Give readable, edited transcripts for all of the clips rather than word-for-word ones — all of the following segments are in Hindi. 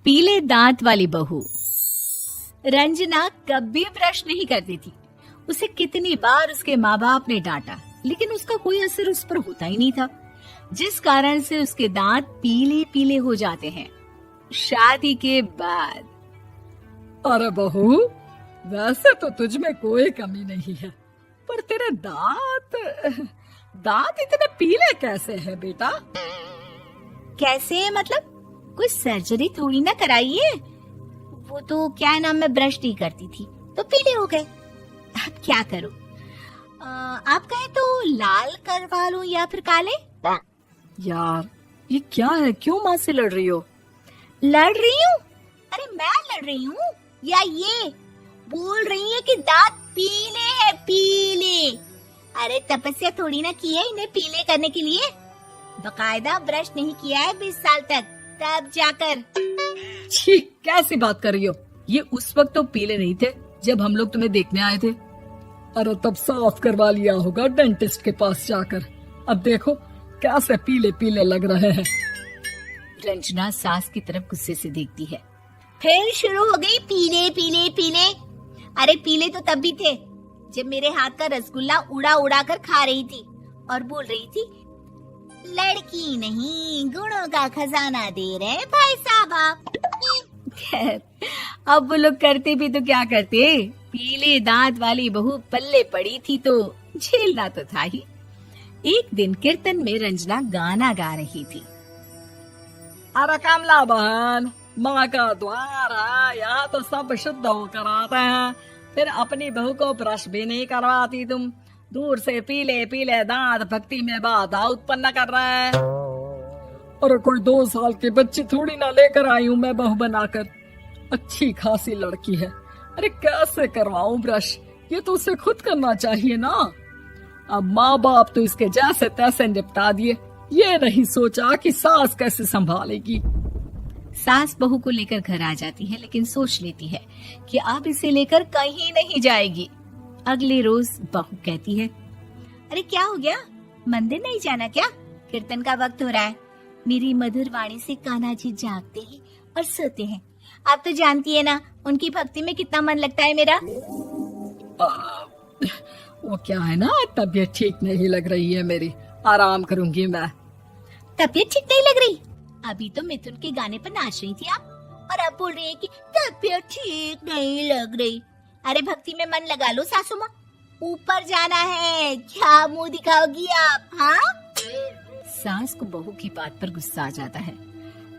पीले दांत वाली बहू। रंजना कभी ब्रश नहीं करती थी। उसे कितनी बार उसके माँ बाप ने डांटा, लेकिन उसका कोई असर उस पर होता ही नहीं था, जिस कारण से उसके दांत पीले पीले हो जाते हैं। शादी के बाद अरे बहू, वैसे तो तुझ में कोई कमी नहीं है, पर तेरे दांत इतने पीले कैसे हैं बेटा? कैसे मतलब? कोई सर्जरी थोड़ी ना कराइए। वो तो क्या नाम, मैं ब्रश नहीं करती थी तो पीले हो गए। अब क्या करूं? आप कहें तो लाल करवा लूं या फिर काले? यार ये क्या है, क्यों माँ से लड़ रही हो? लड़ रही हूँ? अरे मैं लड़ रही हूँ या ये बोल रही है कि दांत पीले हैं, पीले। अरे तपस्या थोड़ी ना की है इन्हें पीले करने के लिए। बकायदा ब्रश नहीं किया है 20 साल तक, तब जाकर। छी, कैसी बात कर रही हो? ये उस वक्त तो पीले नहीं थे जब हम लोग तुम्हें देखने आए थे। अरे तब साफ करवा लिया होगा डेंटिस्ट के पास जाकर। अब देखो कैसे पीले पीले लग रहे हैं। रंजना सास की तरफ गुस्से से देखती है। फिर शुरू हो गई पीले पीले पीले। अरे पीले तो तब भी थे जब मेरे हाथ का रसगुल्ला उड़ा उड़ा कर खा रही थी और बोल रही थी, लड़की नहीं गुणों का खजाना दे रहे भाई साहब आप। खैर, अब वो लोग करते भी तो क्या करते, पीले दांत वाली बहू पल्ले पड़ी थी तो झेलना तो था ही। एक दिन कीर्तन में रंजना गाना गा रही थी। अरे कमला बहन, माँ का द्वार है, यहाँ तो सब शुद्ध होकर आते हैं, फिर अपनी बहू को ब्रश भी नहीं करवाती तुम। दूर से पीले पीले दांत भक्ति में बाधा उत्पन्न कर रहे हैं। अरे कोई 2 साल की बच्ची थोड़ी ना लेकर आई हूँ मैं बहू बनाकर। अच्छी खासी लड़की है, अरे कैसे करवाऊं ब्रश? ये तो उसे खुद करना चाहिए ना। अब माँ बाप तो इसके जैसे तैसे निपटा दिए, ये नहीं सोचा कि सास कैसे संभालेगी। सास बहू को लेकर घर आ जाती है, लेकिन सोच लेती है कि अब इसे लेकर कहीं नहीं जाएगी। अगले रोज बहू कहती है, अरे क्या हो गया, मंदिर नहीं जाना क्या? कीर्तन का वक्त हो रहा है। मेरी मधुर वाणी से कान्हा जी जागते हैं और सोते हैं। आप तो जानती है ना उनकी भक्ति में कितना मन लगता है मेरा। वो क्या है ना, तबीयत ठीक नहीं लग रही है मेरी, आराम करूंगी मैं। तबीयत ठीक नहीं लग रही? अभी तो मिथुन के गाने पर नाच रही थी आप, और अब बोल रही है कि तबीयत ठीक नहीं लग रही। अरे भक्ति में मन लगा लो सासू माँ, ऊपर जाना है, क्या मुंह दिखाओगी आप? हाँ? सास को बहू की बात पर गुस्सा आ जाता है।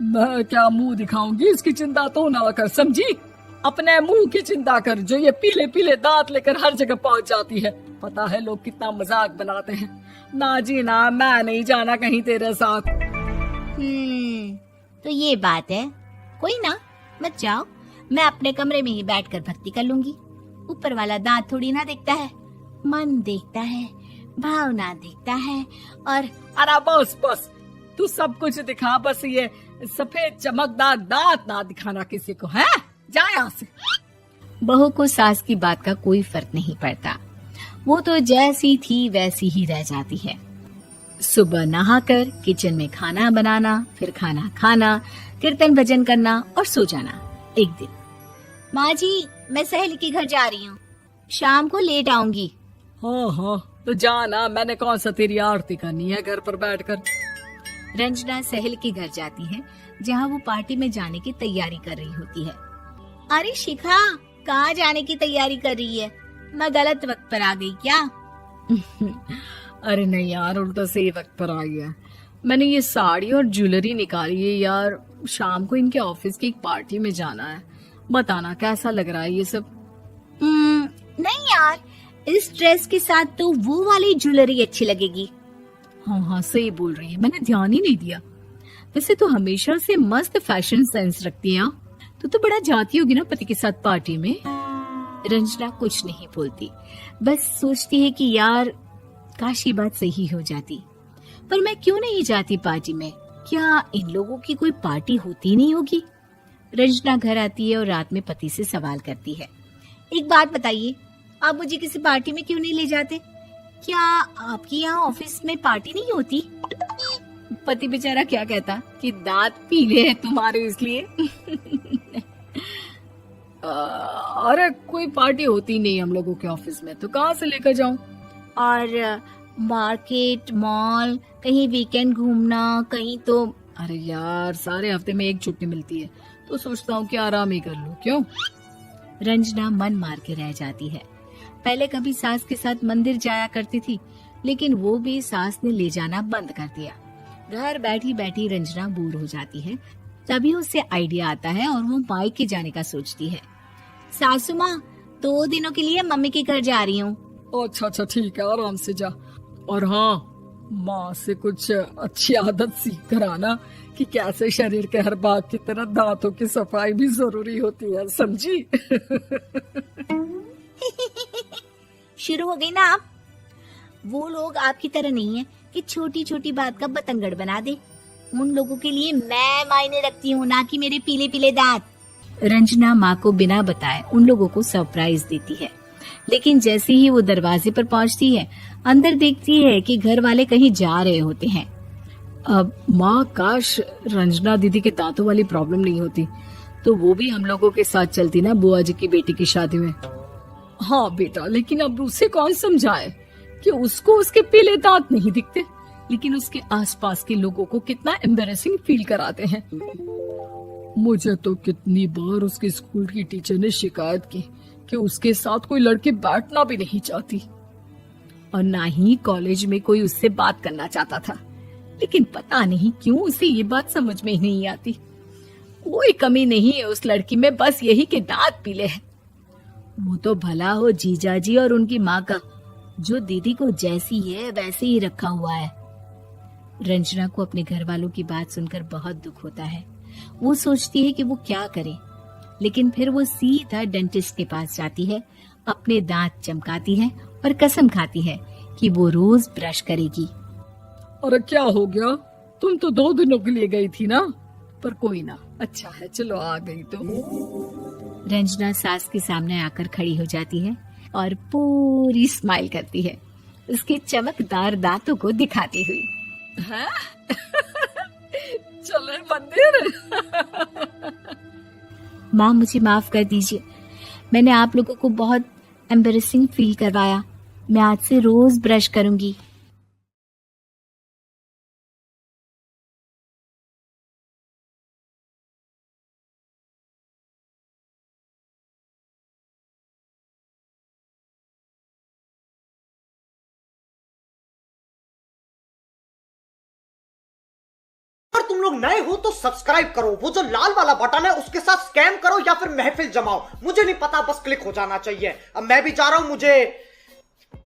मैं क्या मुंह दिखाऊंगी, इसकी चिंता तो ना कर, समझी? अपने मुंह की चिंता कर, जो ये पीले पीले दांत लेकर हर जगह पहुंच जाती है। पता है लोग कितना मजाक बनाते हैं। ना जी ना, मैं नहीं जाना कहीं तेरे साथ। तो ये बात है, कोई ना, मत जाओ, मैं अपने कमरे में ही बैठकर भक्ति कर लूंगी। ऊपर वाला दांत थोड़ी ना देखता है, मन देखता है, भावना देखता है। और अरे बस बस, तू सब कुछ दिखा, बस ये सफेद चमकदार दांत ना दिखाना किसी को, है? जा यहाँ से। बहू को सास की बात का कोई फर्क नहीं पड़ता, वो तो जैसी थी वैसी ही रह जाती है। सुबह नहाकर किचन में खाना बनाना, फिर खाना खाना, कीर्तन भजन करना और सो जाना। एक दिन, माँ जी मैं सहेली के घर जा रही हूँ, शाम को लेट आऊंगी। हाँ हाँ तो जाना, मैंने कौन सा तेरी आरती करनी है घर पर बैठकर। रंजना सहेली के घर जाती है, जहाँ वो पार्टी में जाने की तैयारी कर रही होती है। अरे शिखा, कहाँ जाने की तैयारी कर रही है? मैं गलत वक्त पर आ गई क्या? अरे नहीं यार, उल्टा सही वक्त पर आ गया। मैंने ये साड़ी और ज्वेलरी निकाली है यार, शाम को इनके ऑफिस की एक पार्टी में जाना है। बताना कैसा लग रहा है ये सब? नहीं यार, इस ड्रेस के साथ तो वो वाली ज्वेलरी अच्छी लगेगी। हाँ हाँ सही बोल रही है, मैंने ध्यान ही नहीं दिया। वैसे तो हमेशा से मस्त फैशन सेंस रखती है। तो बड़ा जाती होगी ना पति के साथ पार्टी में। रंजना कुछ नहीं बोलती, बस सोचती है कि यार काश ये बात सही हो जाती, पर मैं क्यों नहीं जाती पार्टी में? क्या इन लोगों की कोई पार्टी होती नहीं होगी? रंजना घर आती है और रात में पति से सवाल करती है, एक बात बताइए, आप मुझे किसी पार्टी में क्यों नहीं ले जाते? क्या आपकी यहाँ ऑफिस में पार्टी नहीं होती? पति बेचारा क्या कहता कि दांत पीले हैं तुम्हारे इसलिए। अरे कोई पार्टी होती नहीं हम लोगों के ऑफिस में, तो कहाँ से लेकर जाऊं? और मार्केट, मॉल, कहीं वीकेंड घूमना, कहीं तो। अरे यार, सारे हफ्ते में एक छुट्टी मिलती है, तो सोचता हूँ कि आराम ही कर लूं। क्यों? रंजना मन मार के रह जाती है। पहले कभी सास के साथ मंदिर जाया करती थी, लेकिन वो भी सास ने ले जाना बंद कर दिया। घर बैठी बैठी रंजना बोर हो जाती है। तभी उसे आइडिया आता है और वो मायके जाने का सोचती है। सासू माँ, 2 दिनों के लिए मम्मी के घर जा रही हूँ। अच्छा अच्छा, ठीक है, आराम से जा। और हाँ, माँ से कुछ अच्छी आदत सीख कर आना कि कैसे शरीर के हर भाग की तरह दांतों की सफाई भी जरूरी होती है, समझी? शुरू हो गई ना आप। वो लोग आपकी तरह नहीं है कि छोटी छोटी बात का बतंगड़ बना दे। उन लोगों के लिए मैं मायने रखती हूँ, ना कि मेरे पीले पीले दांत। रंजना माँ को बिना बताए उन लोगों को सरप्राइज देती है, लेकिन जैसे ही वो दरवाजे पर पहुँचती है, अंदर देखती है कि घर वाले कहीं जा रहे होते हैं। अब माँ, काश रंजना दीदी के दांतों वाली प्रॉब्लम नहीं होती, तो वो भी हम लोगों के साथ चलती ना बुआ जी की बेटी की शादी में। हाँ बेटा, लेकिन अब उसे कौन समझाए कि उसको उसके पीले दांत नहीं दिखते, लेकिन उसके आसपास के लोगों को कितना एम्बैरेसिंग फील कराते हैं। मुझे तो कितनी बार उसके स्कूल की टीचर ने शिकायत की कि उसके साथ कोई लड़की बैठना भी नहीं चाहती, और ना ही कॉलेज में कोई उससे बात करना चाहता था। लेकिन पता नहीं क्यों उसे ये बात समझ में ही नहीं आती। कोई कमी नहीं है उस लड़की में, बस यही कि दांत पीले हैं। वो तो भला हो जीजा जी और उनकी माँ का, जो दीदी को जैसी है वैसे ही रखा हुआ है। रंजना को अपने घर वालों की बात सुनकर बहुत दुख होता है। वो सोचती है कि वो क्या करे, लेकिन फिर वो सीधा डेंटिस्ट के पास जाती है, अपने दांत चमकाती है और कसम खाती है कि वो रोज ब्रश करेगी। अरे क्या हो गया? तुम तो 2 दिनों के लिए गई थी ना, पर कोई ना, अच्छा है, चलो आ गई तो। रंजना सास के सामने आकर खड़ी हो जाती है और पूरी स्माइल करती है, उसके चमकदार दांतों को दिखाती हुई। हैं? चले मंदिर। माँ, मुझे माफ कर दीजिए, मैंने आप लोगों को बहुत एम्बैरेसिंग फील करवाया। मैं आज से रोज ब्रश करूंगी। अगर तुम लोग नए हो तो सब्सक्राइब करो, वो जो लाल वाला बटन है उसके साथ स्कैम करो या फिर महफिल जमाओ, मुझे नहीं पता, बस क्लिक हो जाना चाहिए। अब मैं भी जा रहा हूं, मुझे